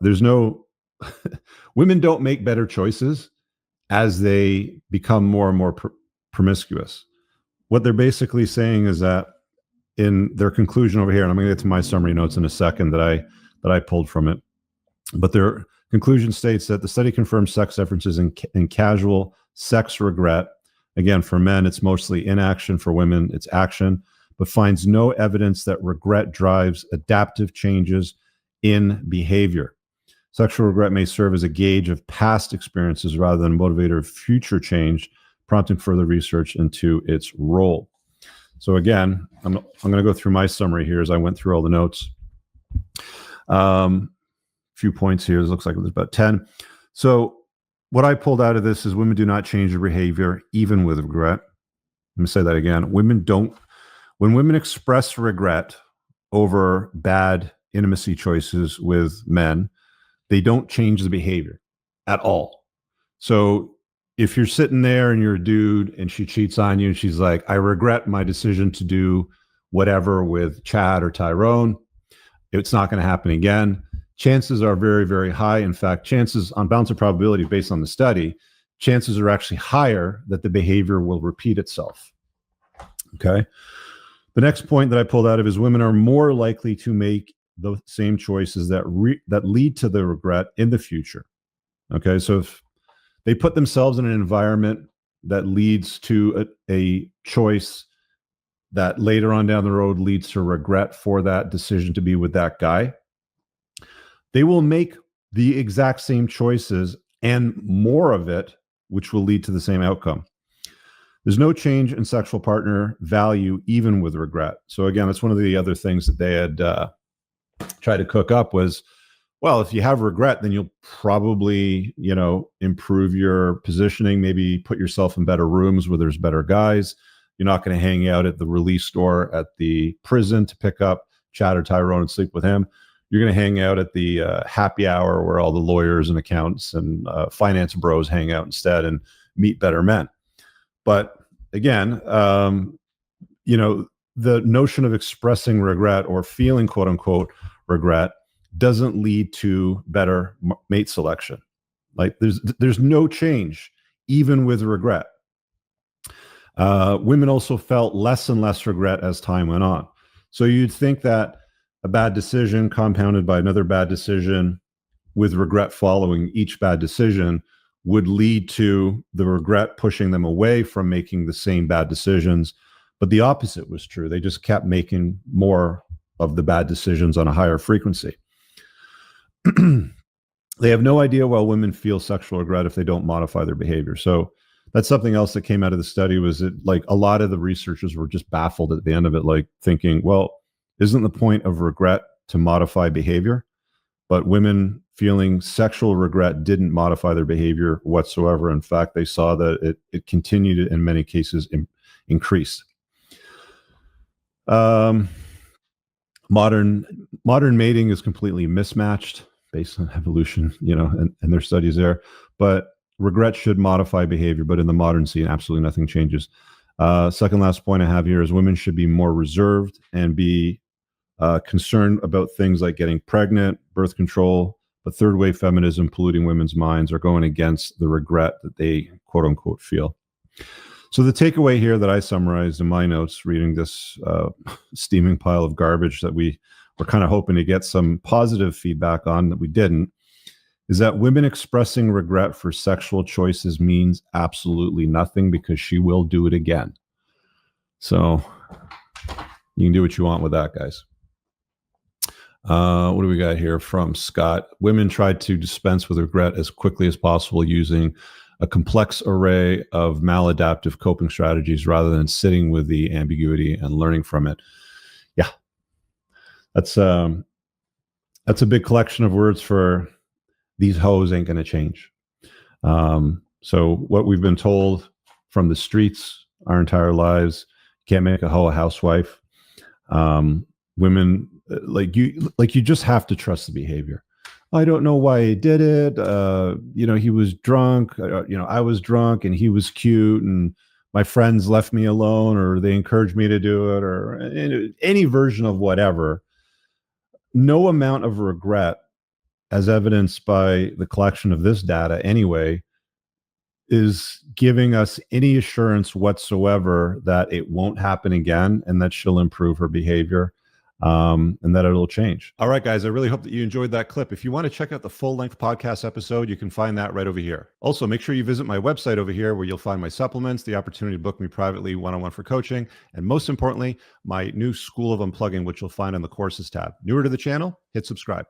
there's no, women don't make better choices as they become more and more promiscuous. What they're basically saying is that in their conclusion over here, and I'm going to get to my summary notes in a second that I pulled from it, but their conclusion states that the study confirms sex differences in casual sex regret. Again, for men, it's mostly inaction. For women, it's action, but finds no evidence that regret drives adaptive changes in behavior. Sexual regret may serve as a gauge of past experiences rather than a motivator of future change, prompting further research into its role. So again, I'm going to go through my summary here as I went through all the notes. Few points here. It looks like there's about 10. So what I pulled out of this is women do not change their behavior even with regret. Let me say that again. When women express regret over bad intimacy choices with men, they don't change the behavior at all. So if you're sitting there and you're a dude and she cheats on you and she's like, I regret my decision to do whatever with Chad or Tyrone, it's not going to happen again. Chances are very, very high. In fact, chances on balance of probability based on the study, chances are actually higher that the behavior will repeat itself. Okay. The next point that I pulled out of is women are more likely to make the same choices that lead to the regret in the future. Okay. So if they put themselves in an environment that leads to a choice that later on down the road leads to regret for that decision to be with that guy, they will make the exact same choices and more of it, which will lead to the same outcome. There's no change in sexual partner value, even with regret. So again, that's one of the other things that they had tried to cook up was, well, if you have regret, then you'll probably, improve your positioning, maybe put yourself in better rooms where there's better guys. You're not going to hang out at the release store at the prison to pick up Chad or Tyrone and sleep with him. You're going to hang out at the happy hour where all the lawyers and accountants and finance bros hang out instead and meet better men. But again, the notion of expressing regret or feeling quote unquote regret doesn't lead to better mate selection. Like there's no change even with regret. Women also felt less and less regret as time went on. So you'd think that a bad decision compounded by another bad decision with regret following each bad decision would lead to the regret pushing them away from making the same bad decisions. But the opposite was true. They just kept making more of the bad decisions on a higher frequency. They have no idea why women feel sexual regret if they don't modify their behavior. So that's something else that came out of the study was that like a lot of the researchers were just baffled at the end of it, like thinking, well, isn't the point of regret to modify behavior? But women feeling sexual regret didn't modify their behavior whatsoever. In fact, they saw that it continued in many cases increased. Modern mating is completely mismatched based on evolution, and their studies there. But regret should modify behavior, but in the modern scene, absolutely nothing changes. Second last point I have here is women should be more reserved and be concerned about things like getting pregnant, birth control, but third wave feminism polluting women's minds are going against the regret that they quote unquote feel. So the takeaway here that I summarized in my notes, reading this steaming pile of garbage that we were kind of hoping to get some positive feedback on that we didn't, is that women expressing regret for sexual choices means absolutely nothing because she will do it again. So you can do what you want with that, guys. What do we got here from Scott? Women tried to dispense with regret as quickly as possible using a complex array of maladaptive coping strategies rather than sitting with the ambiguity and learning from it. Yeah, that's a big collection of words for these hoes ain't going to change. So what we've been told from the streets our entire lives, can't make a hoe a housewife. Women like you just have to trust the behavior. I don't know why he did it. He was drunk. I was drunk and he was cute and my friends left me alone or they encouraged me to do it or any version of whatever. No amount of regret as evidenced by the collection of this data anyway, is giving us any assurance whatsoever that it won't happen again and that she'll improve her behavior, and that it'll change. All right, guys, I really hope that you enjoyed that clip. If you want to check out the full-length podcast episode, you can find that right over here. Also, make sure you visit my website over here where you'll find my supplements, the opportunity to book me privately one-on-one for coaching, and most importantly, my new School of Unplugging, which you'll find on the courses tab. Newer to the channel, hit subscribe.